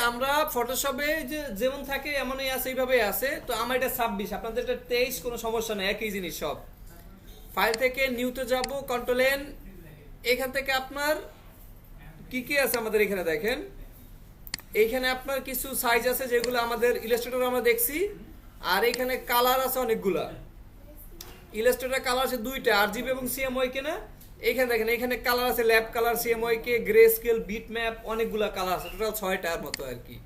আমরা ফটোশপে যে যেমন থাকে এমনই আছে, এইভাবেই আছে। তো আমার এটা 26, আপনাদের এটা 23, কোনো সমস্যা নেই, একই জিনিস সব। ফাইল থেকে নিউতে যাব, কন্ট্রোল এন। এখান থেকে আপনার কি কি আছে আমাদের এখানে দেখেন, এইখানে আপনার কিছু সাইজ আছে যেগুলো আমাদের ইলাস্ট্রেটর আমরা দেখছি, আর এখানে কালার আছে অনেকগুলা। ইলাস্ট্রেটর কালার আছে দুইটা, আরজিবি এবং সিএমওয়াই কে না। এইখানে দেখেন, এখানে কালার আছে ল্যাব কালার, সিএমওয়াই কে, গ্রে স্কেল, বিট ম্যাপ, অনেকগুলা কালার আছে, টোটাল 6টার মতো আর কি।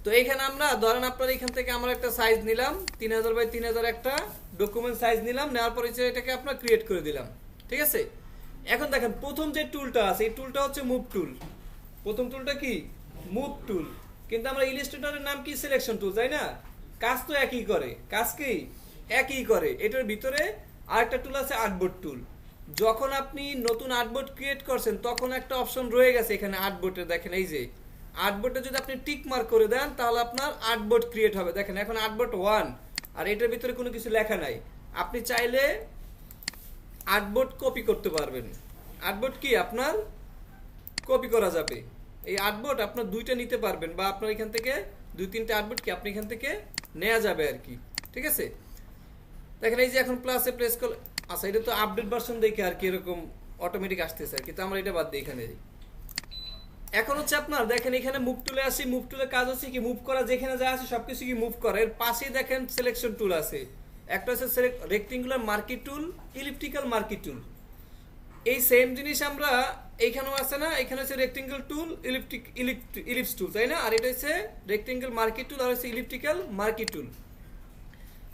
তো এইখানে আমরা ধরেন আপনার এখান থেকে আমরা একটা সাইজ নিলাম 3000 বাই 3000, একটা ডকুমেন্ট সাইজ নিলাম, নেওয়ার পরে এটাকে আপনার ক্রিয়েট করে দিলাম। ঠিক আছে, এখন দেখেন প্রথম যে টুলটা আছে এই টুলটা হচ্ছে মুভ টুল। প্রথম টুলটা কি? Move tool. কিন্তু আমরা ইলাস্ট্রেটরের নাম কি? সিলেকশন টুল, তাই না? কাজ তো একই করে, কাজ কি একই করে। এটার ভিতরে আরেকটা টুল আছে আর্টবোর্ড টুল। যখন আপনি নতুন আর্টবোর্ড ক্রিয়েট করছেন তখন একটা অপশন রয়ে গেছে এখানে আর্টবোর্ডে, দেখেন এই যে আর্টবোর্ডে যদি আপনি টিক মার্ক করে দেন তাহলে আপনার আর্টবোর্ড ক্রিয়েট হবে। দেখেন এখন আর্টবোর্ড 1, আর এটার ভিতরে কোনো কিছু লেখা নাই। আপনি চাইলে আর্টবোর্ড কপি করতে পারবেন। আর্টবোর্ড কি আপনার কপি করা যাবে। এই আর্টবোর্ড আপনার দুইটা নিতে পারবেন, বা আপনার এখান থেকে 2-3টা আর্টবোর্ড কি আপনি এখান থেকে নেওয়া যাবে আর কি। ঠিক আছে, দেখেন এই যে এখন প্লাসে প্রেস করলে, আচ্ছা এটা তো আপডেট ভার্সন দেখে আর কি এরকম অটোমেটিক আসতেছে আর কি, তো আমরা এটা বাদ দিই এখানে। এখন হচ্ছে আপনার দেখেন এখানে মুভ টুলে আসি, মুভ টুলের কাজ হচ্ছে কি মুভ করা, যেখানে যা আছে সবকিছু কি মুভ করা। এর পাশেই দেখেন সিলেকশন টুল আছে, একটা হচ্ছে রেক্টেঙ্গুলার মার্কি টুল, ইলিপ্টিক্যাল মার্কি টুল। এই সেম জিনিস আমরা এইখানেও আছে না, এখানে হচ্ছে রেক্টেঙ্গেল টুল, ইলিপস টুল, তাই না? আর এটা হচ্ছে রেক্টেঙ্গেল মার্কি টুল, আর হচ্ছে ইলিপ্টিক্যাল মার্কি টুল।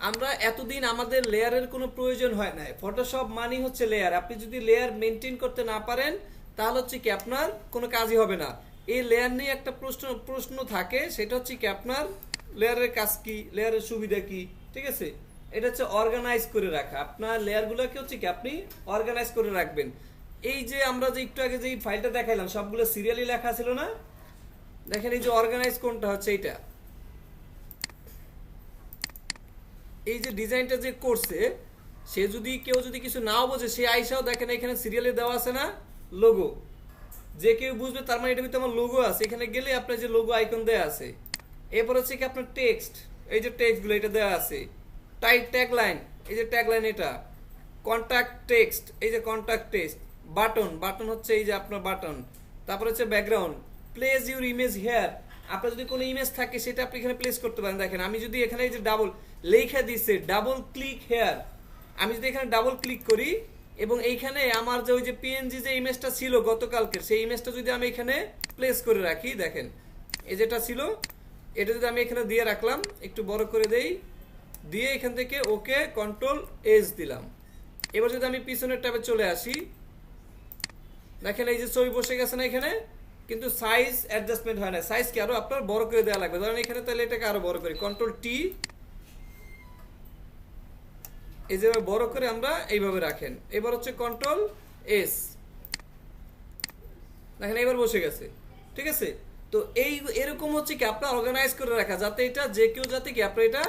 আমরা এতদিন আমাদের লেয়ারের কোনো প্রয়োজন হয় না। ফটোশপ মানেই হচ্ছে লেয়ার। আপনি যদি লেয়ার মেনটেন করতে না পারেন তাহলে হচ্ছে কি আপনার কোনো কাজই হবে না। এই লেয়ার নিয়ে একটা প্রশ্ন থাকে, সেটা হচ্ছে কি আপনার লেয়ারের কাজ কি, লেয়ারের সুবিধা কি। ঠিক আছে, এটা হচ্ছে অর্গানাইজ করে রাখা। আপনার লেয়ারগুলোকে হচ্ছে কি আপনি অর্গানাইজ করে রাখবেন। এই যে আমরা যে একটু আগে যে ফাইলটা দেখাইলাম সবগুলো সিরিয়ালি লেখা ছিল না, দেখেন এই যে অর্গানাইজ কোনটা হচ্ছে এইটা। এই যে ডিজাইনটা যে করছে সে যদি কেউ যদি কিছু নাও বোঝে, সে আইসাও দেখেন এখানে সিরিয়ালে দেওয়া আছে না লোগো, যে কেউ বুঝবে তার মানে এটা ভিতরে আমার লোগো আছে। এখানে গেলে আপনার যে লোগো আইকন দেওয়া আছে। এরপর হচ্ছে কি আপনার টেক্সট, এই যে টেক্সটগুলো এটা দেওয়া আছে। ট্যাগ লাইন, এই যে ট্যাগ লাইন এটা। কন্ট্যাক্ট টেক্সট, এই যে কন্ট্যাক্ট টেক্সট। বাটন হচ্ছে এই যে আপনার বাটন। তারপর হচ্ছে background, place your image here. আপনার যদি কোনো ইমেজ থাকে সেটা আপনি এখানে প্লেস করতে পারেন। দেখেন আমি যদি এখানে এই যে ডাবল লেখা দিচ্ছে ডাবল ক্লিক হেয়ার, আমি যদি এখানে ডাবল ক্লিক করি এবং এইখানে আমার যে ওই যে পিএনজি যে ইমেজটা ছিল গতকালকের, সেই ইমেজটা যদি আমি এখানে প্লেস করে রাখি, দেখেন এই যেটা ছিল এটা যদি আমি এখানে দিয়ে রাখলাম, একটু বড় করে দেই, দিয়ে এখান থেকে ওকে কন্ট্রোল এস দিলাম। এবার যদি আমি পিছনের ট্যাবে চলে আসি, দেখেন এই যে ছবি বসে গেছে না এখানে, কিন্তু সাইজ অ্যাডজাস্টমেন্ট হয় না। সাইজ কি আরো আপনার বড় করে দেওয়া লাগবে। ধরেন এখানে তাহলে এটাকে আরো বড় করি, কন্ট্রোল টি, এই যে বড় করে আমরা এইভাবে রাখেন। এবার হচ্ছে কন্ট্রোল এস, দেখেন এবার বসে গেছে। ঠিক আছে, তো এই এরকম হচ্ছে কি আপনার অর্গানাইজ করে রাখা, যাতে এটা যে কেউ যাতে কি আপনার এটা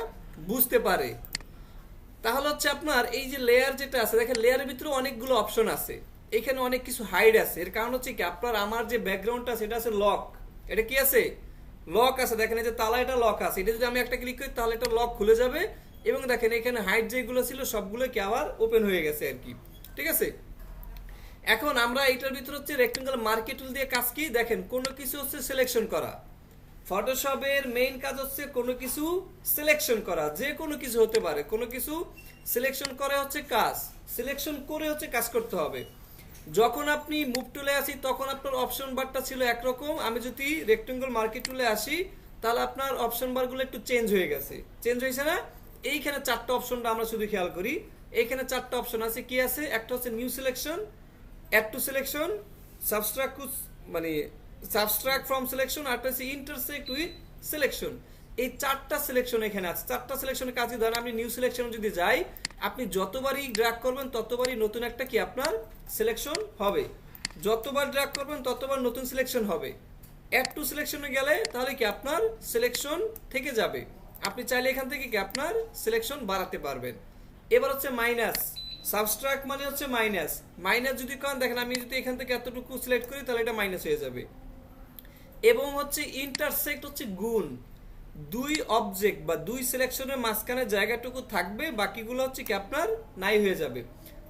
বুঝতে পারে। তাহলে হচ্ছে আপনার এই যে লেয়ার যেটা আছে, দেখেন লেয়ারের ভিতরে অনেকগুলো অপশন আছে, এখানে অনেক কিছু হাইড আছে। এর কারণ হচ্ছে কি আপনার আমার যে ব্যাকগ্রাউন্ডটা সেটা আছে লক। এটা কি আছে? লক আছে। দেখেন এই যে তালা, এটা লক আছে। এটা যদি আমি একটা ক্লিক করি তাহলে এটা লক খুলে যাবে, এবং দেখেন এখানে হাইড যেগুলো ছিল সবগুলো কি আবার ওপেন হয়ে গেছে আর কি। ঠিক আছে, এখন আমরা এটার ভিতরে হচ্ছে রেক্টেঙ্গুলার মার্কি টুল দিয়ে কাজ কি, দেখেন কোনো কিছু হচ্ছে সিলেকশন করা। ফটোশপের মেইন কাজ হচ্ছে কোনো কিছু সিলেকশন করা, যে কোনো কিছু হতে পারে, কোনো কিছু সিলেকশন করে হচ্ছে কাজ, সিলেকশন করে হচ্ছে কাজ করতে হবে। যখন আপনি মুভ টুলে আসি তখন আপনার অপশন বারটা ছিল একরকম, আমি যদি রেক্টেঙ্গল মার্কি টুলে আসি তাহলে আপনার অপশন বারগুলো একটু চেঞ্জ হয়ে গেছে। চেঞ্জ হয়েছে না? এইখানে 4টা অপশনটা আমরা শুধু খেয়াল করি, এইখানে 4টা অপশন আছে। কি আছে? একটা হচ্ছে new selection, add to selection, subtract মানে সাবস্ট্রাক্ট ফ্রম সিলেকশন, আর একটা হচ্ছে ইন্টারসেক্ট উইথ সিলেকশন। এই 4টা সিলেকশন এখানে আছে। 4টা সিলেকশনের কাজে ধরেন আপনি নিউ সিলেকশন যদি যাই, আপনি যতবারই ড্র্যাগ করবেন ততবারই নতুন একটা কি আপনার সিলেকশন হবে, যতবার ড্র্যাগ করবেন ততবার নতুন সিলেকশন হবে। অ্যাড টু সিলেকশনে গেলে তাহলে কি আপনার সিলেকশন থেকে যাবে, আপনি চাইলে এখান থেকে কি আপনার সিলেকশন বাড়াতে পারবেন। এবার হচ্ছে মাইনাস, সাবস্ট্রাক্ট মানে হচ্ছে মাইনাস। মাইনাস যদি করেন, দেখেন আমি যদি এখান থেকে এতটুকু সিলেক্ট করি তাহলে এটা মাইনাস হয়ে যাবে। এবং হচ্ছে ইন্টারসেক্ট হচ্ছে গুণ, দুই অবজেক্ট বা দুই সিলেকশনের মাঝখানে জায়গাটুকু থাকবে, বাকিগুলো হচ্ছে কি আপনার নাই হয়ে যাবে।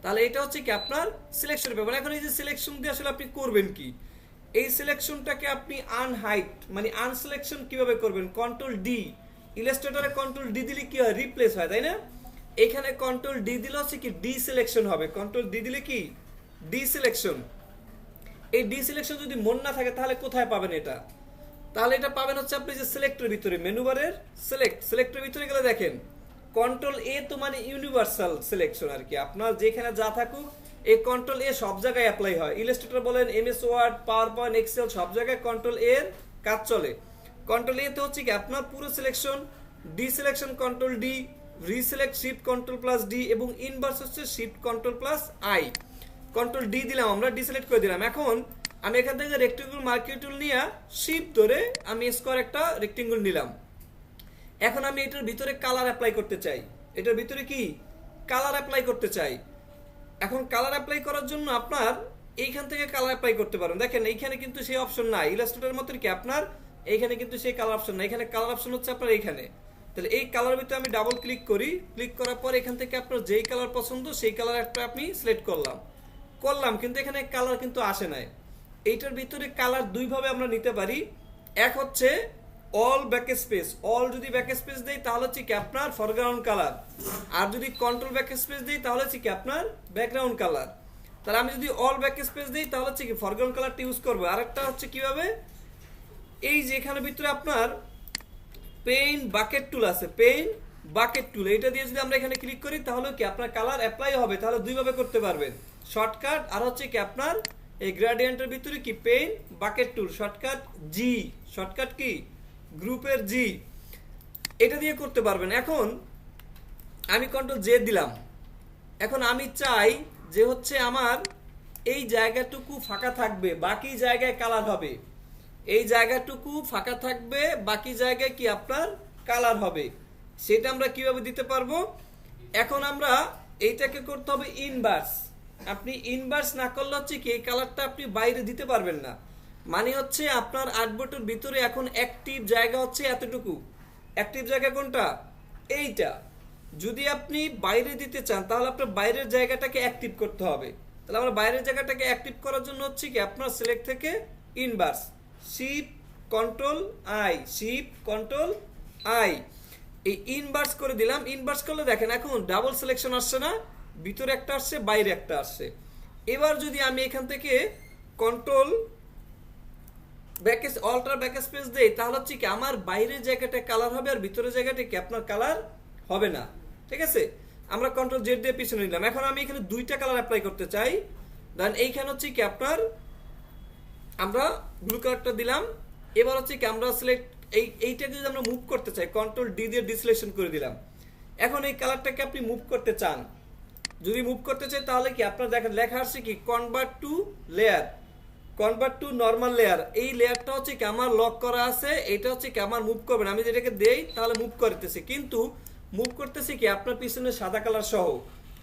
তাহলে এটা হচ্ছে কি আপনার সিলেকশন ব্যাপার। এখন এই যে সিলেকশন দিয়ে আসলে আপনি করবেন কি, এই সিলেকশনটাকে আপনি আনহাইড মানে আনসিলেকশন কিভাবে করবেন, কন্ট্রোল ডি, ইলাস্ট্রেটরে কন্ট্রোল ডি দিলে কি হয়, রিপ্লেস হয়, তাই না? এখানে কন্ট্রোল ডি দিলে হচ্ছে কি ডি সিলেকশন হবে, কন্ট্রোল ডি দিলে কি ডি সিলেকশন। এই ডি সিলেকশন যদি মন না থাকে তাহলে কোথায় পাবেন এটা? তাহলে এটা পাবেন হচ্ছে আপনি যে সিলেক্টরের ভিতরে, মেনু বারের সিলেক্টরের ভিতরে গেলে দেখেন কন্ট্রোল এ তো মানে ইউনিভার্সাল সিলেকশন আর কি, আপনার যেখানে যা থাকুক এই কন্ট্রোল এ সব জায়গায় অ্যাপ্লাই হয়। ইলাস্ট্রেটর বলেন, MS Word, PowerPoint, Excel সব জায়গায় কন্ট্রোল এর কাজ চলে। কন্ট্রোল এ তে হচ্ছে কি আপনার পুরো selection, D selection control D, reselect shift control plus D এবং ইনভার্স হচ্ছে shift control plus I. Control D দিলাম, আমরা ডিসিলেক্ট করে দিলাম। এখন আমি এখান থেকে রেক্টেঙ্গুল মার্কিং টুল নিয়ে শিফট ধরে আমি স্কোয়ার একটা রেক্টেঙ্গুল নিলাম। এখন আমি এটার ভিতরে কালার অ্যাপ্লাই করতে চাই, এটার ভিতরে কি কালার অ্যাপ্লাই করতে চাই। এখন কালার অ্যাপ্লাই করার জন্য আপনার এইখান থেকে কালার অ্যাপ্লাই করতে পারেন। দেখেন এইখানে কিন্তু সেই অপশন নাই, ইলাস্ট্রেটরের মতো কি আপনার এইখানে কিন্তু সেই কালার অপশন নাই, এখানে কালার অপশন হচ্ছে আপনার এইখানে। তাহলে এই কালারের ভিতরে আমি ডাবল ক্লিক করি, ক্লিক করার পর এখান থেকে আপনার যেই কালার পছন্দ সেই কালার একটা আপনি সিলেক্ট করলাম, কিন্তু এখানে কালার কিন্তু আসে নাই। এইটার ভিতরে কালার দুইভাবে আমরা নিতে পারি, এক হচ্ছে অল ব্যাক স্পেস, অল যদি ব্যাক স্পেস দেই তাহলে হচ্ছে কি আপনার ফরগ্রাউন্ড কালার, আর যদি কন্ট্রোল ব্যাক স্পেস দেই তাহলে হচ্ছে কি আপনার ব্যাকগ্রাউন্ড কালার। তাহলে আমি যদি অল ব্যাক স্পেস দেই তাহলে হচ্ছে কি ফরগ্রাউন্ড কালারটা ইউজ করবো। আরেকটা হচ্ছে কিভাবে, এই যে এখানে ভিতরে আপনার পেইন্ট বাকেট টুল আছে, পেইন্ট বাকেট টুল, এটা দিয়ে যদি আমরা এখানে ক্লিক করি তাহলে কি আপনার কালার অ্যাপ্লাই হবে। তাহলে দুইভাবে করতে পারবেন, শর্টকাট আর হচ্ছে কি আপনার এই গ্রেডিয়েন্টের ভিতরে কি পেইন্ট বাকেট টুল, শর্টকাট জি, শর্টকাট কি গ্রুপের জি, এটা দিয়ে করতে পারবেন। এখন আমি কন্ট্রোল জে দিলাম। এখন আমি চাই যে হচ্ছে আমার এই জায়গাটুকু ফাঁকা থাকবে, বাকি জায়গায় কালার হবে, এই জায়গাটুকু ফাঁকা থাকবে, বাকি জায়গায় কি আপনার কালার হবে। সেটা আমরা কিভাবে দিতে পারবো, এখন আমরা এইটাকে করতে হবে ইনভার্স। আপনি ইনভার্স না করলে হচ্ছে কি এই কালারটা আপনি বাইরে দিতে পারবেন না। মানে হচ্ছে আপনার আর্টবোর্ডের ভিতরে এখন অ্যাক্টিভ জায়গা হচ্ছে এতটুকু, অ্যাক্টিভ জায়গা কোনটা, এইটা। যদি আপনি বাইরে দিতে চান তাহলে আপনার বাইরের জায়গাটাকে অ্যাক্টিভ করতে হবে। তাহলে আমরা বাইরের জায়গাটাকে অ্যাক্টিভ করার জন্য হচ্ছে কি আপনার সিলেক্ট থেকে inverse, shift control I, shift control I, এই ইনভার্স করে দিলাম। ইনভার্স করলে দেখেন এখন ডাবল সিলেকশন আসছে না, ভিতরে একটা আসছে বাইরে একটা আসছে। এবার যদি আমি এখান থেকে কন্ট্রোল অল্টার ব্যাক স্পেস দেই তাহলে হচ্ছে কি আমার বাইরের জায়গাটা কালার হবে আর ভিতরের জায়গাটা কি আপনার কালার হবে না। ঠিক আছে, আমরা কন্ট্রোল জেড দিয়ে পিছনে নিলাম। এখন আমি এখানে দুইটা কালার অ্যাপ্লাই করতে চাই, দেন এইখানে হচ্ছে কি আপনার আমরা ব্লু কালারটা দিলাম। এবার হচ্ছে কি আমরা সিলেক্ট এইটাকে যদি আমরা মুভ করতে চাই কন্ট্রোল ডি দিয়ে ডিসিলেকশন করে দিলাম। এখন এই কালারটাকে আপনি মুভ করতে চান, যদি মুভ করতে চাই তাহলে কি আপনার দেখেন লেখা আসছে কি convert to layer, convert to normal layer. এই লেয়ারটা হচ্ছে কি আমার লক করা আছে, এটা হচ্ছে কি আমার মুভ করবেন। আমি যেটাকে দেই তাহলে মুভ করতেছে, কিন্তু মুভ করতেছে কি আপনার পিছনে সাদা কালার সহ।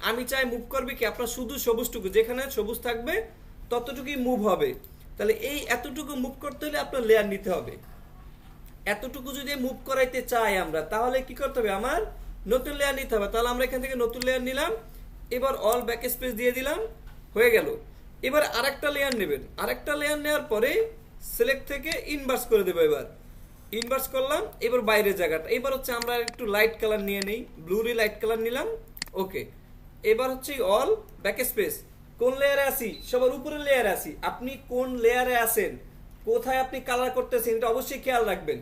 আমি চাই মুভ করবে কি আপনার শুধু সবুজটুকু, যেখানে সবুজ থাকবে ততটুকুই মুভ হবে। তাহলে এই এতটুকু মুভ করতে হলে আপনার লেয়ার নিতে হবে। এতটুকু যদি মুভ করাইতে চাই আমরা তাহলে কি করতে হবে, আমার নতুন লেয়ার নিতে হবে। তাহলে আমরা এখান থেকে নতুন লেয়ার নিলাম, এবার অল ব্যাক স্পেস দিয়ে দিলাম, হয়ে গেল। এবার আরেকটা লেয়ার নেবেন, আরেকটা লেয়ার নেওয়ার পরে সিলেক্ট থেকে ইনভার্স করে দেবো। এবার ইনভার্স করলাম, এবার বাইরের জায়গাটা এবার হচ্ছে আমরা একটু লাইট কালার নিয়ে নেই, ব্লুরি লাইট কালার নিলাম। ওকে, এবার হচ্ছে অল ব্যাক স্পেস, কোন লেয়ারে আসি, সবার উপরের লেয়ারে আসি। আপনি কোন লেয়ারে আছেন, কোথায় আপনি কালার করতেছেন এটা অবশ্যই খেয়াল রাখবেন।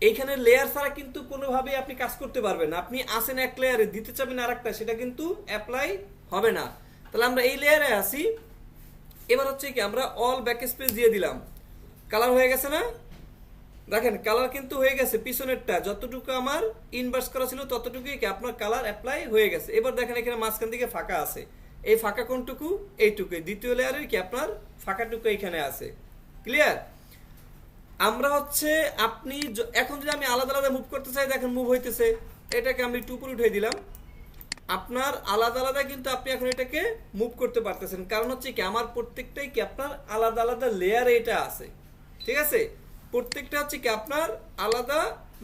এইখানে লেয়ার ছাড়া কিন্তু কোনোভাবেই আপনি কাজ করতে পারবেন না। আপনি আসেন এক লেয়ারে, দিতে চাবেন আরেকটা, সেটা কিন্তু অ্যাপ্লাই হবে না। তাহলে আমরা এই লেয়ারে আসি। এবার হচ্ছে কি আমরা অল ব্যাক স্পেস দিয়ে দিলাম, কালার হয়ে গেছে না, দেখেন কালার কিন্তু হয়ে গেছে। পিছনেরটা যতটুকু আমার ইনভার্স করা ছিল ততটুকুই কি আপনার কালার অ্যাপ্লাই হয়ে গেছে। এবার দেখেন এখানে মাঝখান দিকে ফাঁকা আছে, এই ফাঁকা কোনটুকু, এইটুকুই, দ্বিতীয় লেয়ারের কি আপনার ফাঁকাটুকু এখানে আছে। ক্লিয়ার? আমরা হচ্ছে আপনি এখন যদি আমি আলাদা আলাদা মুভ করতে চাই, দেখেন মুভ হইতেছে, এটাকে আমি একটু উপরে উঠে দিলাম। আপনার আলাদা আলাদা কিন্তু আপনি এখন এটাকে মুভ করতে পারতেছেন, কারণ হচ্ছে কি আমার প্রত্যেকটাই কি আপনার আলাদা আলাদা লেয়ারে এটা আছে। ঠিক আছে, প্রত্যেকটা হচ্ছে কি আপনার আলাদা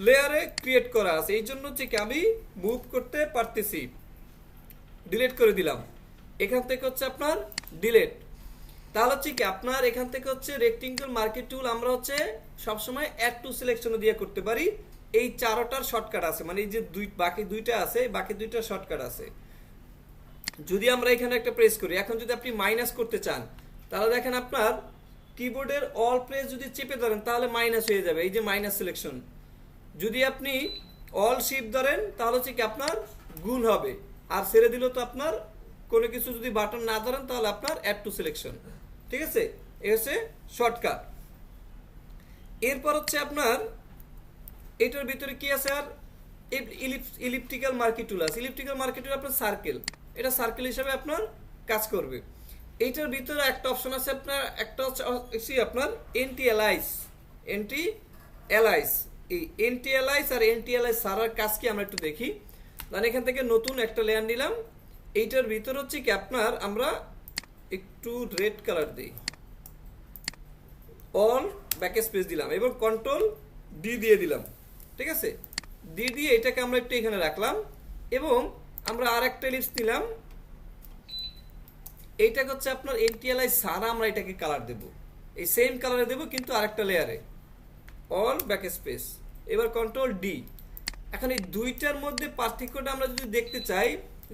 লেয়ারে ক্রিয়েট করা আছে, এই জন্য হচ্ছে কি আমি মুভ করতে পারতেছি। ডিলিট করে দিলাম, এখান থেকে হচ্ছে আপনার ডিলিট। তাহলে হচ্ছে কি আপনার এখান থেকে হচ্ছে রেক্টেঙ্গল মার্কেট টুল আমরা হচ্ছে সবসময় অ্যাড টু সিলেকশন দিয়ে করতে পারি। এই চারটার শর্টকাট আছে, মানে এই যে বাকি দুইটা আছে, বাকি দুইটা শর্টকাট আছে। যদি আমরা এখানে একটা প্রেস করি, এখন যদি আপনি মাইনাস করতে চান তাহলে দেখেন আপনার কিবোর্ডের অল প্রেস যদি চেপে ধরেন তাহলে মাইনাস হয়ে যাবে, এই যে মাইনাস সিলেকশন। যদি আপনি অল শিফট ধরেন তাহলে হচ্ছে কি আপনার গুণ হবে, আর ছেড়ে দিল তো আপনার কোনো কিছু যদি বাটন না ধরেন তাহলে আপনার অ্যাড টু সিলেকশন। ঠিক আছে, এই হচ্ছে শর্টকাট। এরপর হচ্ছে আপনার এটার ভিতরে কি আছে, আর ইলিপ্টিক্যাল মার্কেট টুল আছে। ইলিপ্টিক্যাল মার্কেট টুল আপনার সার্কেল, এটা সার্কেল হিসেবে আপনার কাজ করবে। এইটার ভিতরে একটা অপশন আছে আপনার, একটা হচ্ছে আপনার এন্টি অ্যালাইস। এই এন্টি অ্যালাইস আর এন্টি অ্যালাইস সারার কাজ কি আমরা একটু দেখি। মানে এখান থেকে নতুন একটা লেয়ার নিলাম, এইটার ভিতর হচ্ছে কি আপনার আমরা একটু রেড কালার দিই, অল ব্যাক স্পেস দিলাম এবং কন্ট্রোল ডি দিয়ে দিলাম। ঠিক আছে, ডি দিয়ে এটাকে আমরা একটু এখানে রাখলাম এবং আমরা আর একটা এলিপস নিলাম, এইটাকে হচ্ছে আপনার এনটিএলআই সারা আমরা এটাকে কালার দেব, এই সেম কালারে দেব কিন্তু আরেকটা লেয়ারে, অল ব্যাক স্পেস। এবার কন্ট্রোল ডি। এখন এই দুইটার মধ্যে পার্থক্যটা আমরা যদি দেখতে চাই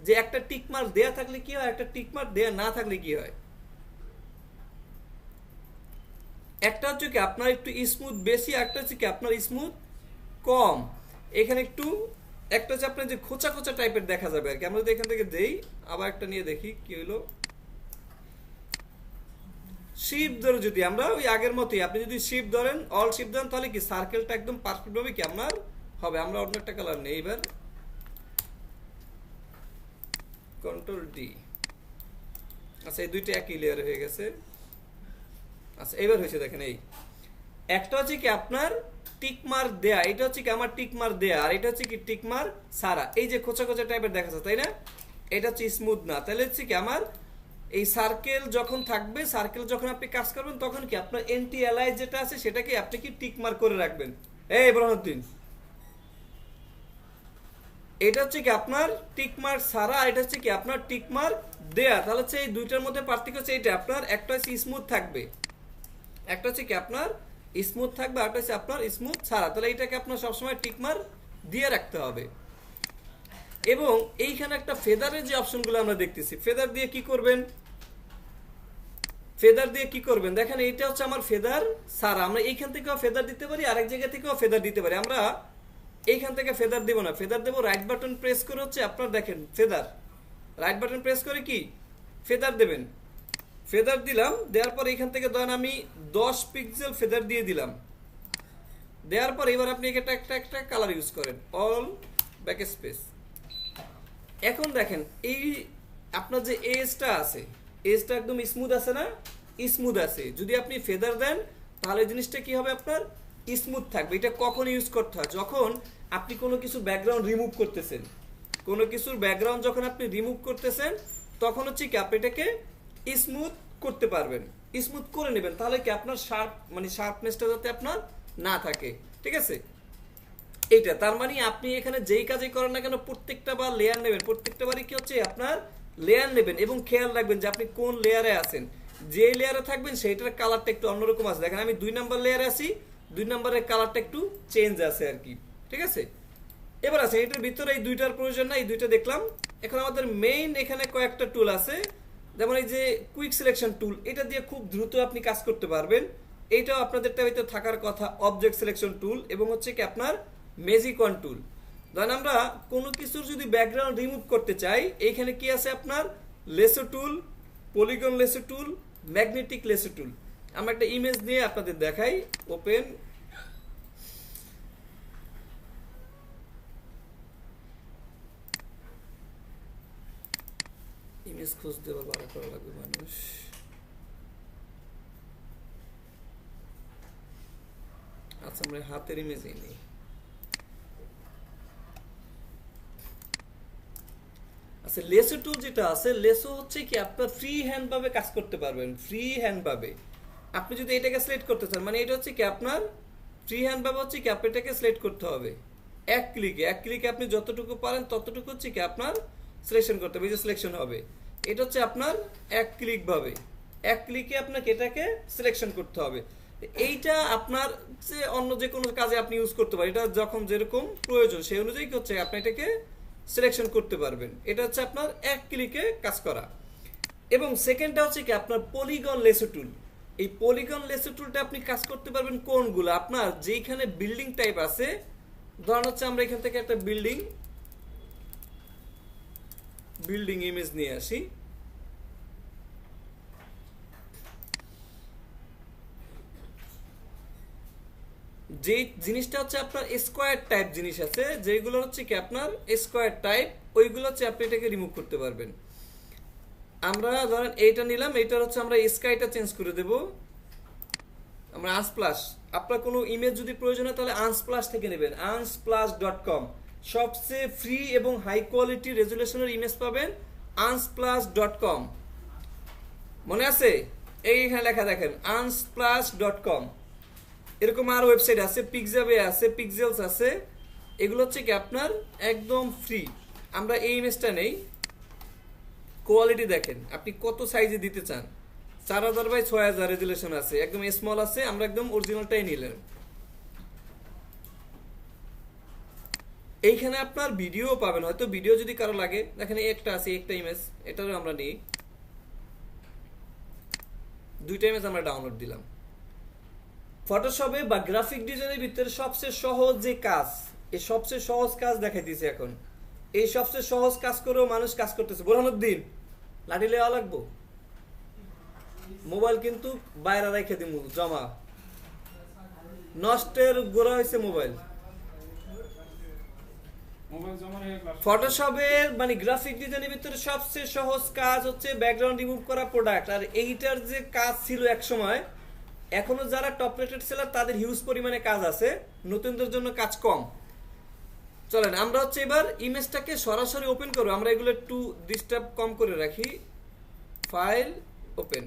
যে একটা টিক মার্ক দেয়া থাকলে কি হয়, একটা টিক মার্ক দেয়া না থাকলে কি হয়। একটা হচ্ছে কি আপনার একটু স্মুথ বেশি, একটা হচ্ছে কি আপনার স্মুথ কম। এখানে একটু একটা হচ্ছে আপনার যে খোঁচা খোঁচা টাইপের দেখা যাবে আর কি। আমরা যদি এখান থেকে দেই, আবার একটা নিয়ে দেখি কি হইলো। শিফট ধরে যদি আমরা ওই আগের মতোই, আপনি যদি শিফট ধরেন, অল শিফট ধরেন, তাহলে কি সার্কেলটা একদম পারফেক্ট ভাবে কি আপনার হবে। আমরা অন্য একটা কালার নেই, এবার কন্ট্রোল ডি। আচ্ছা, এই দুইটা একই লেয়ার হয়ে গেছে। আচ্ছা, এবার হয়েছে দেখেন, এই একটা হচ্ছে কি আপনার টিক মার্ক দেয়া, এটা হচ্ছে কি আমার টিক মার্ক দেয়া, আর এটা হচ্ছে কি টিক মার্ক সারা। এই যে খোঁচা খোঁচা টাইপের দেখা যাচ্ছে, তাই না? এটা হচ্ছে স্মুথ না। তাহলে হচ্ছে কি আমার এই সার্কেল যখন থাকবে, সার্কেল যখন আপনি কাজ করবেন তখন কি আপনার এন্টি অ্যালাইজ যেটা আছে সেটাকে আপনি কি টিক মার্ক করে রাখবেন। এই ব্রহ্মদ্দিন, এটা হচ্ছে কি আপনার টিক মার্ক সারা, এটা হচ্ছে কি আপনার টিক মার্ক দেয়া। তাহলে হচ্ছে এই দুইটার মধ্যে পার্থক্য হচ্ছে এটা, আপনার একটা হচ্ছে স্মুথ থাকবে, একটা হচ্ছে কি আপনার স্মুথ থাকবে, আর একটা হচ্ছে আপনার স্মুথ ছাড়া। তাহলে এটাকে আপনার সবসময় টিক মার্ক দিয়ে রাখতে হবে। এবং এইখানে একটা ফেদারের যে অপশনগুলো আমরা দেখতেছি, ফেদার দিয়ে কি করবেন, ফেদার দিয়ে কি করবেন দেখেন, এইটা হচ্ছে আমার ফেদার সারা। আমরা এইখান থেকেও ফেদার দিতে পারি, আরেক জায়গা থেকেও ফেদার দিতে পারি। আমরা এইখান থেকে ফেদার দেব না, ফেদার দেব রাইট বাটন প্রেস করে হচ্ছে আপনার দেখেন ফেদার, রাইট বাটন প্রেস করে কি ফেদার দেবেন। ফেদার দিলাম, দেওয়ার পর এখান থেকে ধরেন আমি 10 পিক্সেল ফেদার দিয়ে দিলাম। দেওয়ার পর এবার আপনি একটা একটা একটা কালার ইউজ করেন, অল ব্যাক স্পেস। এখন দেখেন এই আপনার যে এজটা আছে, এজটা একদম স্মুথ আছে না, স্মুথ আছে। যদি আপনি ফেদার দেন তাহলে জিনিসটা কি হবে আপনার স্মুথ থাকবে। এটা কখন ইউজ করতে হয়, যখন আপনি কোনো কিছু ব্যাকগ্রাউন্ড রিমুভ করতেছেন, কোনো কিছুর ব্যাকগ্রাউন্ড যখন আপনি রিমুভ করতেছেন তখন হচ্ছে কি আপনি এটাকে স্মুথ করতে পারবেন, স্মুথ করে নেবেন। তাহলে কি আপনার শার্প মানে শার্পনেসটা যাতে আপনার না থাকে। ঠিক আছে, এইটা তার মানে আপনি এখানে যেই কাজই করেন না কেন প্রত্যেকটা বার লেয়ার নেবেন, প্রত্যেকটা বারই কি হচ্ছে আপনার লেয়ার নেবেন এবং খেয়াল রাখবেন যে আপনি কোন লেয়ারে আছেন। যে লেয়ারে থাকবেন সেইটার কালারটা একটু অন্যরকম আছে। দেখেন আমি 2 নাম্বার লেয়ারে আছি, 2 নাম্বারের কালারটা একটু চেঞ্জ আছে আর কি। ঠিক আছে, এবার আছে এটার ভিতরে এই দুইটার প্রয়োজন না, এই দুইটা দেখলাম। এখন আমাদের মেইন এখানে কয়েকটা টুল আছে, যেমন এই যে কুইক সিলেকশন টুল, এটা দিয়ে খুব দ্রুত আপনি কাজ করতে পারবেন। এইটাও আপনাদেরটা হয়তো থাকার কথা, অবজেক্ট সিলেকশন টুল এবং হচ্ছে কি আপনার ম্যাজিক ওয়ান টুল। ধরেন আমরা কোনো কিছুর যদি ব্যাকগ্রাউন্ড রিমুভ করতে চাই, এইখানে কি আছে আপনার লেসো টুল, পলিগন লেসো টুল, ম্যাগনেটিক লেসো টুল। আমরা একটা ইমেজ দিয়ে আপনাদের দেখাই, ওপেন। ইমেজ খুঁজতে আবার বার করা লাগবে মানুষ। আচ্ছা, আমরা হাতের ইমেজই নেই। আচ্ছা, লেসো টুল যেটা আছে, লেসো হচ্ছে কি আপনার ফ্রি হ্যান্ড ভাবে কাজ করতে পারবেন, ফ্রি হ্যান্ড ভাবে। আপনি যদি এটাকে সিলেক্ট করতে চান, মানে এটা হচ্ছে কি আপনার ফ্রি হ্যান্ড ভাবে হচ্ছে কি আপনি এটাকে সিলেক্ট করতে হবে এক ক্লিকে আপনি যতটুকু পারেন ততটুকু হচ্ছে কি আপনার সিলেকশন করতে হবে, এই যে সিলেকশন হবে। এটা হচ্ছে আপনার এক ক্লিকে আপনাকে এটাকে সিলেকশন করতে হবে। এইটা আপনার যে অন্য যে কোনো কাজে আপনি ইউজ করতে পারেন, এটা যখন যেরকম প্রয়োজন সেই অনুযায়ী হচ্ছে আপনি এটাকে সিলেকশন করতে পারবেন। এটা হচ্ছে আপনার এক ক্লিকে কাজ করা। এবং সেকেন্ডটা হচ্ছে কি আপনার পলিগন লেসো টুল। এই পলিগন লেসো টুলটা আপনি কাজ করতে পারবেন কোনগুলো, আপনার যেখানে বিল্ডিং টাইপ আছে, ধরেন হচ্ছে আমরা এখান থেকে একটা বিল্ডিং ইমেজ নিয়ে আসি। যে জিনিসটা হচ্ছে আপনার স্কোয়ার টাইপ জিনিস আছে, যেগুলো হচ্ছে কি আপনার স্কোয়ার টাইপ, ওইগুলো হচ্ছে আপনি এটাকে রিমুভ করতে পারবেন। আমরা ধরেন এইটা নিলাম, এইটার হচ্ছে আমরা স্কাইটা চেঞ্জ করে দেব, আমরা আনস্প্লাশ। আপনার কোনো ইমেজ যদি প্রয়োজন হয় তাহলে আনস্প্লাশ থেকে নেবেন, unsplash.com। সবচেয়ে ফ্রি এবং হাই কোয়ালিটি রেজুলেশনের ইমেজ পাবেন unsplash.com। মনে আছে? এইখানে লেখা দেখেন unsplash.com। এরকম আর ওয়েবসাইট আছে, পিক্সাবে আছে, পিক্সেলস আছে, এগুলো হচ্ছে কি আপনার একদম ফ্রি। আমরা এই ইমেজটা নেই, কোয়ালিটি দেখেন আপনি কত সাইজে দিতে চান, 4000 বাই 6000 রেজুলেশন আছে, একদম স্মল আছে, আমরা একদম অরিজিনালটাই নিলাম। এইখানে আপনার ভিডিও পাবেন, হয়তো ভিডিও যদি কারো লাগে, দেখেন একটা আছে, একটা ইমেজ, এটারও আমরা নিই, দুইটা ইমেজ আমরা ডাউনলোড দিলাম। ফটোশপে বা গ্রাফিক ডিজাইনের ভিতরে সবচেয়ে সহজ যে কাজ, এই সবচেয়ে সহজ কাজ দেখাই দিয়েছে এখন। এই সবচেয়ে সহজ কাজ করেও মানুষ কাজ করতেছে। বোরহানুদ্দিন, লাঠি লেওয়া লাগবো, মোবাইল কিন্তু বাইরে রেখে দিব জমা, নষ্টের গোড়া হয়েছে মোবাইল। ফটোশপের মানে গ্রাফিক ডিজাইনের ভিতরে সবচেয়ে সহজ কাজ হচ্ছে ব্যাকগ্রাউন্ড রিমুভ করা প্রোডাক্ট। আর এইটার যে কাজ ছিল এক সময়, এখনো যারা টপ রেটেড সেলার তাদের হিউজ পরিমাণে কাজ আছে, নতুনদের জন্য কাজ কম। চলেন আমরা হচ্ছে এবার ইমেজটাকে সরাসরি ওপেন করবো। আমরা এগুলো একটু ডিস্টার্ব কম করে রাখি। ফাইল, ওপেন,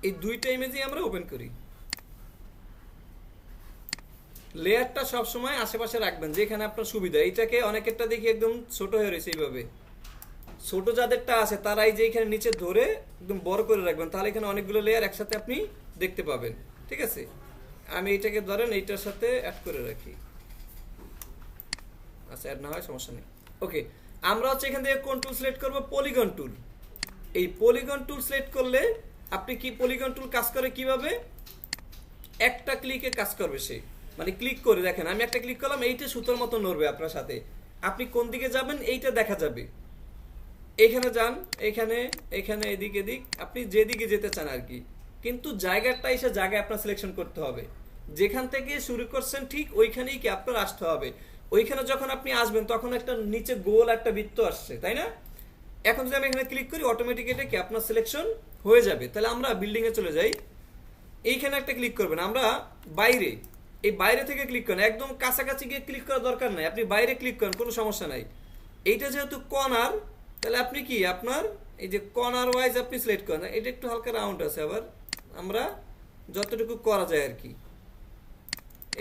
এই দুইটা ইমেজই আমরা ওপেন করি। লেয়ারটা সবসময় আশেপাশে রাখবেন যেখানে আপনার সুবিধা। এইটাকে অনেকেরটা দেখি একদম ছোট হয়ে রয়েছে, এইভাবে ছোট যাদেরটা আছে তারাই যে এখানে নিচে ধরে একদম বড় করে রাখবেন, তাহলে এখানে অনেকগুলো লেয়ার একসাথে আপনি দেখতে পাবেন। ঠিক আছে, আমি এইটাকে ধরেন এইটার সাথে অ্যাড করে রাখি। আচ্ছা, অ্যাড না হয় সমস্যা নেই। ওকে, আমরা হচ্ছে এখান থেকে কোন টুল সিলেক্ট করব? Polygon tool. এই পলিগন টুল সিলেক্ট করলে আপনি কি, পলিগন টুল কাজ করে কিভাবে? একটা ক্লিকে কাজ করবে সে, মানে ক্লিক করে দেখেন, আমি একটা ক্লিক করলাম, এইটা সুতোর মতো নড়বে আপনার সাথে। আপনি কোন দিকে যাবেন এইটা দেখা যাবে। এখানে যান, এখানে এখানে এদিক এদিক, আপনি যেদিকে যেতে চান আর কি, কিন্তু জায়গাটা এসে জায়গায় আপনার সিলেকশন করতে হবে। যেখান থেকে শুরু করছেন ঠিক ওইখানেই কি আপনার আসতে হবে। ওইখানে যখন আপনি আসবেন তখন একটা নিচে গোল একটা বৃত্ত আসছে, তাই না? এখন যদি আমি এখানে ক্লিক করি অটোমেটিক এটা কি আপনার সিলেকশন হয়ে যাবে। তাহলে আমরা বিল্ডিং এ চলে যাই, এইখানে একটা ক্লিক করবেন। আমরা বাইরে, এই বাইরে থেকে ক্লিক করেন, একদম কাছাকাছি গিয়ে ক্লিক করার দরকার নাই, আপনি বাইরে ক্লিক করেন, কোনো সমস্যা নাই। এইটা যেহেতু কর্নার, তাহলে আপনি কি আপনার এই যে কর্নার ওয়াইজ আপনি সিলেক্ট করেন। এটা একটু হালকা রাউন্ড আছে, আবার আমরা যতটুকু করা যায় আর কি।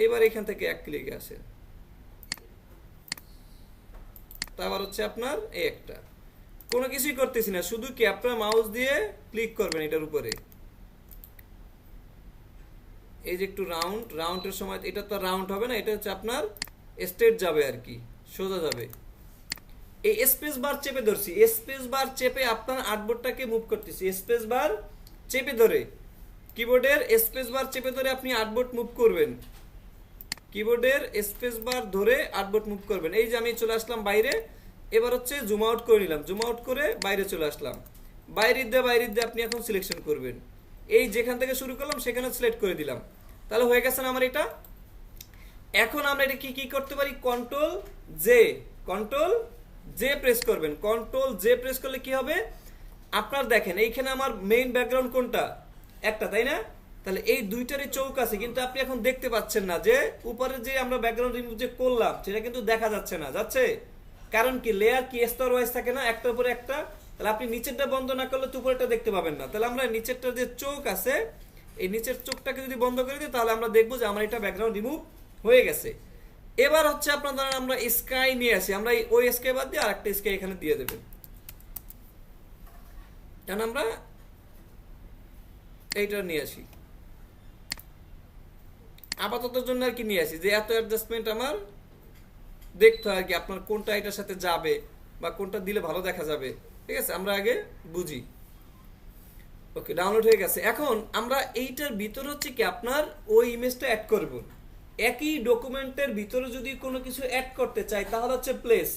এবার এখান থেকে এক ক্লিকে আসেন, তারপর হচ্ছে আপনার এই একটা, কোনো কিছুই করতেছি না, শুধু কি আপনার মাউস দিয়ে ক্লিক করবেন এটার উপরে। এই যে একটু রাউন্ডের সময় এটা তো রাউন্ড হবে না, এটা হচ্ছে আপনার স্ট্রেট যাবে আর কি, সোজা যাবে। এই স্পেস বার চেপে ধরছি, স্পেস বার চেপে আপনার আর্টবোর্ডটাকে মুভ করতেছি। স্পেস বার চেপে ধরে, কিবোর্ডের স্পেস বার চেপে ধরে আপনি আর্টবোর্ড মুভ করবেন। কিবোর্ডের স্পেস বার ধরে আর্টবোর্ড মুভ করবেন। এই যে আমি চলে আসলাম বাইরে, এবার হচ্ছে জুম আউট করে নিলাম, জুম আউট করে বাইরে চলে আসলাম। বাইরের দিয়ে আপনি এখন সিলেকশন করবেন। এই যেখান থেকে শুরু করলাম সেখানে সিলেক্ট করে দিলাম, তাহলে হয়ে গেছে না আমার এটা। এখন আমরা এটা কি করতে পারি? কন্ট্রোল জে প্রেস করবেন। কন্ট্রোল জে প্রেস করলে কি হবে? আপনার দেখেন এইখানে আমার মেইন ব্যাকগ্রাউন্ড কোনটা? একটা, তাই না? তাহলে এই দুইটারই চৌক আছে, কিন্তু আপনি এখন দেখতে পাচ্ছেন না যে উপরে যে আমরা ব্যাকগ্রাউন্ড রিমুভ যে করলাম সেটা কিন্তু দেখা যাচ্ছে না, যাচ্ছে। কারণ কি, লেয়ার কি স্তর ওয়াইজ থাকে না, একটার উপরে একটা। তাহলে আপনি নিচেরটা বন্ধ না করলে তো উপরেরটা দেখতে পাবেন না। তাহলে আমরা নিচেরটা যে চৌক আছে এই নিচের চোখটাকে যদি বন্ধ করে দিই তাহলে আমরা দেখবো যে আমার এটা ব্যাকগ্রাউন্ড রিমুভ হয়ে গেছে। এবার হচ্ছে আপনার ধরেন আমরা স্কাই নিয়ে আসি, আমরা ওই স্কাই বাদ দিয়ে আরেকটা স্কাই এখানে দিয়ে দেবেন, কারণ আমরা এইটা নিয়ে আসি আপাতত জন্য আর কি নিয়ে আসি, যে এত অ্যাডজাস্টমেন্ট আমার দেখতে হয় আর কি আপনার কোনটা এটার সাথে যাবে বা কোনটা দিলে ভালো দেখা যাবে। ঠিক আছে, আমরা আগে বুঝি। ওকে, ডাউনলোড হয়ে গেছে। এখন আমরা এইটার ভিতরে হচ্ছে কি আপনার ওই ইমেজটা অ্যাড করব। একই ডকুমেন্টের ভিতরে যদি কোনো কিছু অ্যাড করতে চাই তাহলে হচ্ছে প্লেস।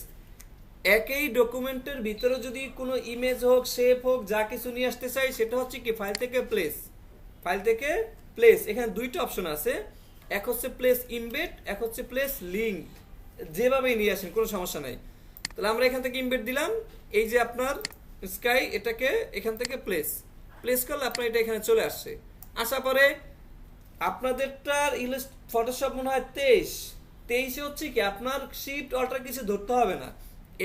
একই ডকুমেন্টের ভিতরে যদি কোনো ইমেজ হোক, শেপ হোক, যা কিছু নিয়ে আসতে চাই সেটা হচ্ছে কি ফাইল থেকে প্লেস। ফাইল থেকে প্লেস, এখানে দুইটা অপশন আছে, এক হচ্ছে প্লেস ইমবেড, এক হচ্ছে প্লেস লিঙ্ক। যেভাবেই নিয়ে আসেন কোনো সমস্যা নাই। তাহলে আমরা এখান থেকে ইমবেড দিলাম, এই যে আপনার স্কাই, এটাকে এখান থেকে প্লেস করলে আপনার এটা এখানে চলে আসছে। আসার পরে আপনাদেরটার ফটোশপ মনে হয় 23 হচ্ছে কি আপনার শিফট অল্টার কিছু ধরতে হবে না,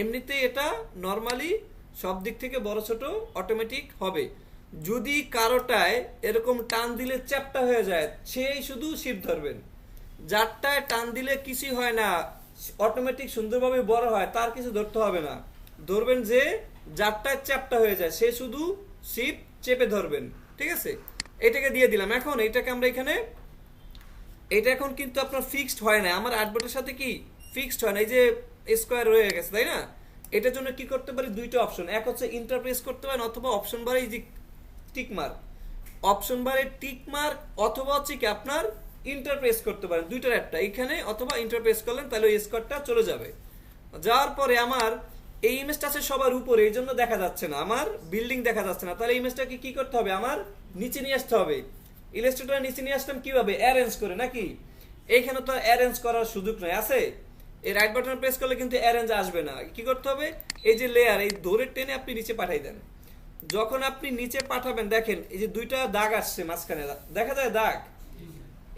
এমনিতেই এটা নর্মালি সব দিক থেকে বড় ছোট অটোমেটিক হবে। যদি কারোটায় এরকম টান দিলে চ্যাপটা হয়ে যায় সেই শুধু শিফট ধরবেন, যারটায় টান দিলে কিছুই হয় না অটোমেটিক সুন্দরভাবে বড় হয় তার কিছু ধরতে হবে না, ধরবেন যে যারটায় চ্যাপটা হয়ে যায় সে শুধু শিফট চেপে ধরবেন। ঠিক আছে, এটাকে দিয়ে দিলাম। এখন এটাকে আমরা এখানে, এটা এখন কিন্তু আপনার ফিক্সড হয় না, আমার আর্টবোর্ডের সাথে কি ফিক্সড হয় না, এই যে স্কোয়ার রয়ে গেছে তাই না। এটার জন্য কি করতে পারি, দুইটা অপশন, এক হচ্ছে ইন্টারপ্রেস করতে পারেন অথবা অপশন বারে এই যে টিক মার্ক, অপশন বারে টিক মার্ক অথবা হচ্ছে কি আপনার ইন্টারপ্রেস করতে পারেন, দুইটার একটা এখানে অথবা ইন্টারপ্রেস করলেন তাহলে ওই স্কোয়ারটা চলে যাবে। যাওয়ার পরে আমার এই ইমেজটা আছে সবার উপরে, এই জন্য দেখা যাচ্ছে না, আমার বিল্ডিং দেখা যাচ্ছে না, তাহলে ইমেজটাকে কি করতে হবে, আমার নিচে নিয়ে আসতে হবে। ইলাস্ট্রেটর নিচে নিয়ে আসলাম কিভাবে, অ্যারেঞ্জ করে নাকি, এইখানে তো অ্যারেঞ্জ করার সুযোগ নয়, আছে এই রাইট বাটন প্রেস করলে কিন্তু অ্যারেঞ্জ আসবে না। কি করতে হবে, এই যে লেয়ার এই ধরে টেনে আপনি নিচে পাঠাই দেন। যখন আপনি নিচে পাঠাবেন দেখেন এই যে দুইটা দাগ আসছে মাঝখানে, দেখা যায় দাগ,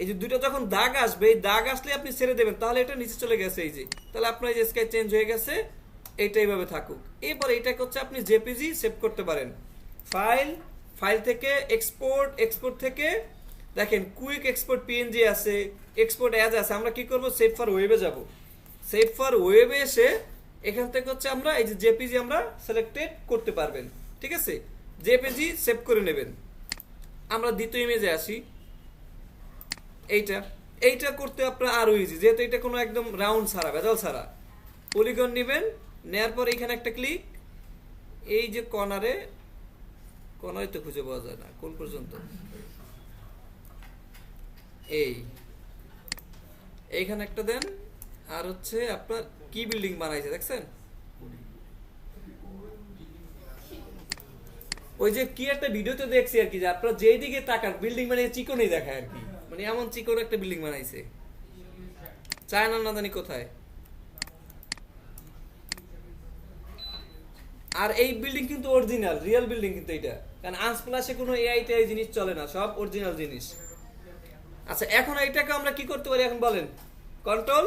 এই যে দুইটা যখন দাগ আসবে, এই দাগ আসলে আপনি ছেড়ে দেবেন তাহলে এটা নিচে চলে গেছে, এই যে তাহলে আপনার এই যে স্কাই চেঞ্জ হয়ে গেছে, এইটা এইভাবে থাকুক। এরপর এটাকে হচ্ছে আপনি জেপিজি সেভ করতে পারেন, ফাইল থেকে এক্সপোর্ট থেকে দেখেন কুইক এক্সপোর্ট পিএনজি আছে, এক্সপোর্ট অ্যাজ আছে। আমরা কি করব, সেভ ফর ওয়েবে যাব, সেভ ফর ওয়েবে এসে এখান থেকে হচ্ছে আমরা এই যে জেপিজি আমরা সিলেক্টেড করতে পারবেন। ঠিক আছে, জেপিজি সেভ করে নেবেন। আমরা দ্বিতীয় ইমেজে আসি, এইটা করতে আপনার আরো ইজি, যেহেতু এটা কোনো একদম রাউন্ড ছাড়া ভেজাল ছাড়া। পলিগন নেবেন, নেয়ার পর এখানে একটা ক্লিক, এই যে কর্নারে তো খুঁজে পাওয়া যায় না কোন পর্যন্ত, এইখানে একটা দেন। আর হচ্ছে আপনার কি বিল্ডিং বানাইছে দেখছেন, ওই যে কি একটা ভিডিওতে দেখছি আর কি, যে আপনার যেই দিকে তাকান বিল্ডিং মানে চিকনই দেখায় আর কি, মানে এমন চিকন একটা বিল্ডিং বানাইছে, চায়না না জানি কোথায়। আর এই বিল্ডিং কিন্তু অরিজিনাল রিয়েল বিল্ডিং কিন্তু এটা, কারণ আনস্প্লাশে কোনো এআই টেআই জিনিস চলে না, সব অরিজিনাল জিনিস। আচ্ছা, এখন এইটাকে আমরা কি করতে পারি, এখন বলেন কন্ট্রোল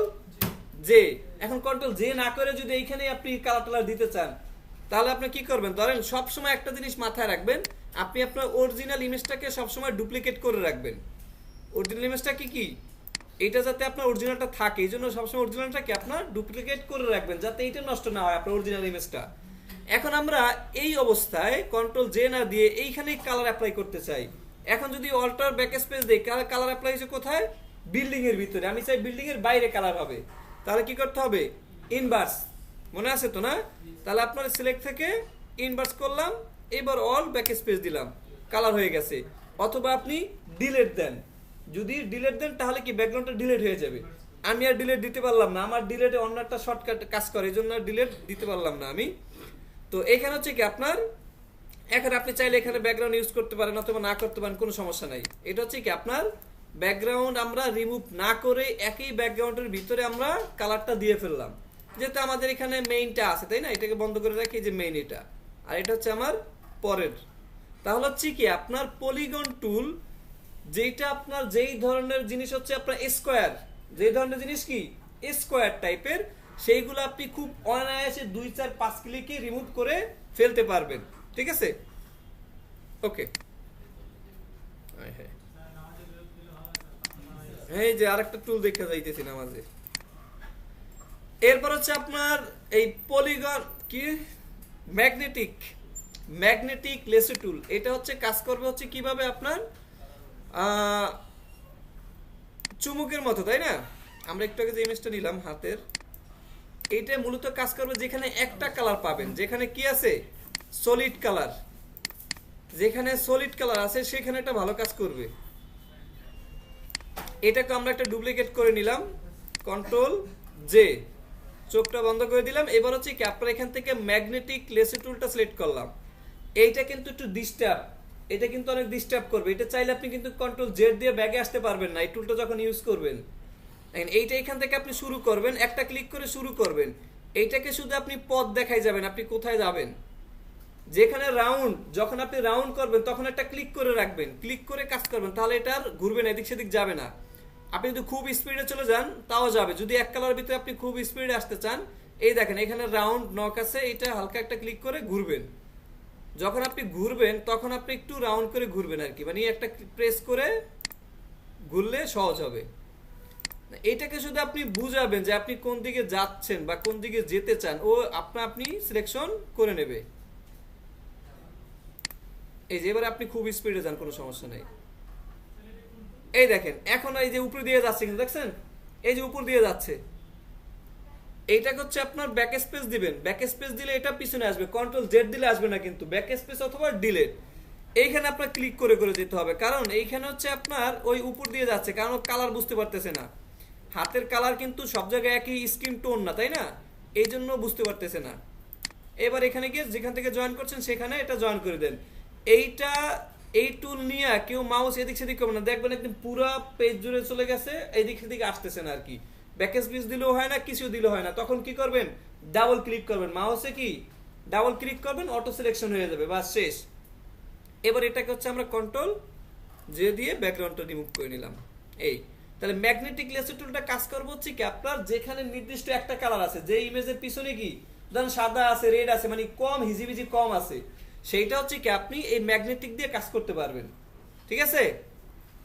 জে। এখন কন্ট্রোল জে না করে যদি এইখানে আপনি কালার টালার দিতে চান তাহলে আপনি কি করবেন, ধরেন সবসময় একটা জিনিস মাথায় রাখবেন, আপনি আপনার অরিজিনাল ইমেজটাকে সবসময় ডুপ্লিকেট করে রাখবেন। অরিজিনাল ইমেজটা কি এটা যাতে আপনার অরিজিনালটা থাকে, এই জন্য সবসময় অরিজিনালটাকে আপনার ডুপ্লিকেট করে রাখবেন যাতে এইটা নষ্ট না হয় আপনার অরিজিনাল ইমেজটা। এখন আমরা এই অবস্থায় কন্ট্রোল জে না দিয়ে এইখানে কালার অ্যাপ্লাই করতে চাই। এখন যদি অল্টার ব্যাক স্পেস দেই, কালার অ্যাপ্লাই হয়েছে কোথায়, বিল্ডিং এর ভিতরে, আমি চাই বিল্ডিং এর বাইরে কালার হবে, তাহলে কি করতে হবে, ইনভার্স, মনে আছে তো না। তাহলে আপনার সিলেক্ট থেকে ইনভার্স করলাম, এবার অল ব্যাক স্পেস দিলাম, কালার হয়ে গেছে। অথবা আপনি ডিলেট দেন, যদি ডিলেট দেন তাহলে কি ব্যাকগ্রাউন্ডটা ডিলেট হয়ে যাবে। আমি আর ডিলেট দিতে পারলাম না, আমার ডিলেটে অন্য একটা শর্টকাট কাজ করে, এই জন্য ডিলেট দিতে পারলাম না আমি। তো এখানে হচ্ছে কি আপনার, এখন আপনি চাইলে এখানে ব্যাকগ্রাউন্ড ইউজ করতে পারেন অথবা না করতে পারেন, কোনো সমস্যা নাই। এটা হচ্ছে কি আপনার ব্যাকগ্রাউন্ড আমরা রিমুভ না করে একই ব্যাকগ্রাউন্ডের ভিতরে আমরা কালারটা দিয়ে ফেললাম, যেহেতু আমাদের এখানে মেইনটা আছে তাই না, এটাকে বন্ধ করে রাখি, যে মেইন এটা, আর এটা হচ্ছে আমার পরের। তাহলে হচ্ছে কি আপনার পলিগন টুল, যেটা আপনার যেই ধরনের জিনিস হচ্ছে আপনার স্কোয়ার, যেই ধরনের জিনিস কি স্কোয়ার টাইপের, সেইগুলো আপনি খুব অনায়াসে 2-4-5 ক্লিকে রিমুভ করে ফেলতে পারবেন। ঠিক আছে, ওকে। এই যে আরেকটা টুল দেখে যাইতেছি না মাঝে। এরপর হচ্ছে আপনার এই পলিগন কি ম্যাগনেটিক ম্যাগনেটিক লেসো টুল। এটা হচ্ছে কাজ করবে হচ্ছে কিভাবে আপনার চুমুকের মতো, তাই না? আমরা একটু আগে যে ইমেজটা নিলাম হাতের, এইটা মূলত কাজ করবে যেখানে একটা কালার পাবেন, যেখানে কি আছে সলিড কালার, যেখানে সলিড কালার আছে সেখানে এটা ভালো কাজ করবে। এটাকে আমরা একটা ডুপ্লিকেট করে নিলাম, কন্ট্রোল জে, চোখটা বন্ধ করে দিলাম। এবার হচ্ছে কি আপনারা এখান থেকে ম্যাগনেটিক লেসো টুলটা সিলেক্ট করলাম। এইটা কিন্তু একটু ডিস্টার্ব, এটা কিন্তু অনেক ডিস্টার্ব করবে। এটা চাইলে আপনি কিন্তু কন্ট্রোল জেড দিয়ে ব্যাগে আসতে পারবেন না এই টুলটা যখন ইউজ করবেন। এইটা এখান থেকে আপনি শুরু করবেন, একটা ক্লিক করে শুরু করবেন। এইটাকে শুধু আপনি পথ দেখাই যাবেন আপনি কোথায় যাবেন। যেখানে রাউন্ড, যখন আপনি রাউন্ড করবেন তখন একটা ক্লিক করে রাখবেন, ক্লিক করে কাজ করবেন, তাহলে এটা আর ঘুরবে না, এদিক সেদিক যাবে না। আপনি যদি খুব স্পিডে চলে যান তাও যাবে। যদি এক কালার ভিতরে আপনি খুব স্পিডে আসতে চান, এই দেখেন এখানে রাউন্ড নক আছে, এটা হালকা একটা ক্লিক করে ঘুরবেন। যখন আপনি ঘুরবেন তখন আপনি একটু রাউন্ড করে ঘুরবেন আর কি, মানে একটা প্রেস করে ঘুরলে সহজ হবে। এটাকে শুধু আপনি বুঝাবেন যে আপনি কোন দিকে যাচ্ছেন বা কোন দিকে যেতে চান, ও আপনি সিলেকশন করে নেবে। এই যে এবারে আপনি খুব স্পিডে যান, কোনো সমস্যা নেই। এই দেখেন এখন এই যে উপর দিয়ে যাচ্ছে, কিন্তু দেখছেন এই যে উপর দিয়ে যাচ্ছে। এইটাকে হচ্ছে আপনার ব্যাক স্পেস দিবেন, ব্যাক স্পেস দিলে এটা পিছনে আসবে, কন্ট্রোল জেড দিলে আসবে না, কিন্তু ব্যাক স্পেস অথবা ডিলিট এইখানে আপনার ক্লিক করে করে যেতে হবে। কারণ এইখানে হচ্ছে আপনার ওই উপর দিয়ে যাচ্ছে, কারণ কালার বুঝতে পারতেছে না। হাতের কালার কিন্তু সব জায়গায় একই স্কিন টোন না, তাই না? এই জন্য বুঝতে পারতেছে না। এবার এখানে গিয়ে যেখান থেকে জয়েন করছেন সেখানে এটা জয়েন করে দেন। এইটা এই টুল নিয়ে কেউ মাউস এদিক সেদিক করবে না, দেখবেন একদম পুরো পেজ জুড়ে চলে গেছে, এদিক সেদিক আসতেছে না আর কি। ব্যাকস্পেস দিলেও হয় না, কিছু দিলেও হয় না। তখন কি করবেন, ডাবল ক্লিক করবেন মাউসে, কি ডাবল ক্লিক করবেন, অটো সিলেকশন হয়ে যাবে, বাস শেষ। এবার এটাকে হচ্ছে আমরা কন্ট্রোল জে দিয়ে ব্যাকগ্রাউন্ডটা রিমুভ করে নিলাম। এই তাহলে ম্যাগনেটিক লেসো টুলটা কাজ করবে হচ্ছে কি আপনার যেখানে নির্দিষ্ট একটা কালার আছে, যে ইমেজের পিছনে কি ধরেন সাদা আছে, রেড আছে, মানে কম হিজিবিজি কম আছে, সেইটা হচ্ছে কি আপনি এই ম্যাগনেটিক দিয়ে কাজ করতে পারবেন। ঠিক আছে,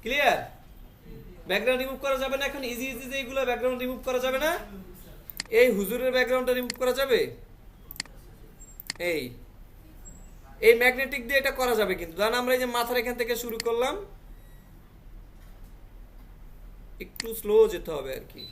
ক্লিয়ার? ব্যাকগ্রাউন্ড রিমুভ করা যাবে না এখন, ইজি ইজি যেগুলো ব্যাকগ্রাউন্ড রিমুভ করা যাবে না, এই হুজুরের ব্যাকগ্রাউন্ডটা রিমুভ করা যাবে। এই এই ম্যাগনেটিক দিয়ে এটা করা যাবে, কিন্তু ধরেন আমরা এই যে মাথার এখান থেকে শুরু করলাম, একটু স্লো যেতে হবে আর কি।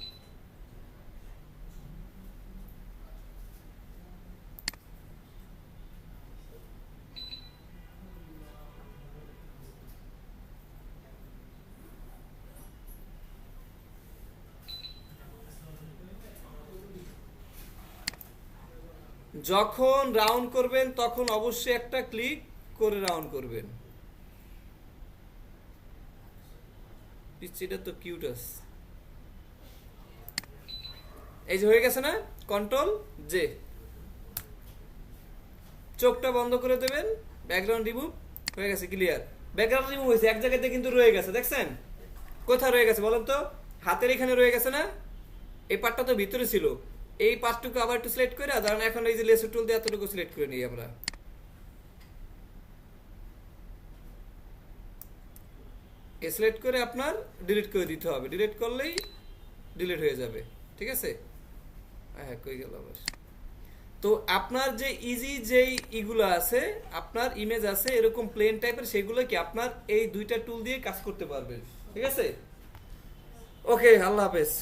যখন রাউন্ড করবেন তখন অবশ্যই একটা ক্লিক করে রাউন্ড করবেন। পিচ্চিটা তো কিউট আছে। এই যে হয়ে গেছে না, কন্ট্রোল জে, চোখটা বন্ধ করে দেবেন, ব্যাকগ্রাউন্ড রিমুভ হয়ে গেছে, ক্লিয়ার। ব্যাকগ্রাউন্ড রিমুভ হয়েছে, এক জায়গাতে কিন্তু রয়ে গেছে, দেখছেন? কোথায় রয়ে গেছে বলেন তো? হাতের এখানে রয়ে গেছে না? এই পার্টটা তো ভিতরে ছিল, এই পার্টটুকু আবার একটু সিলেক্ট করে ধরেন এখন এই যে লেসো টুল দিয়ে এতটুকু সিলেক্ট করে নিই আমরা। সিলেক্ট করে আপনার ডিলিট করে দিতে হবে, ডিলিট করলেই ডিলিট হয়ে যাবে। ঠিক আছে, হ্যাঁ কই গেল আবার। তো আপনার যে ইজি যেই ইগুলো আছে, আপনার ইমেজ আছে এরকম প্লেন টাইপের, সেগুলো কি আপনার এই দুইটা টুল দিয়ে কাজ করতে পারবেন। ঠিক আছে, ওকে, আল্লাহ হাফেজ।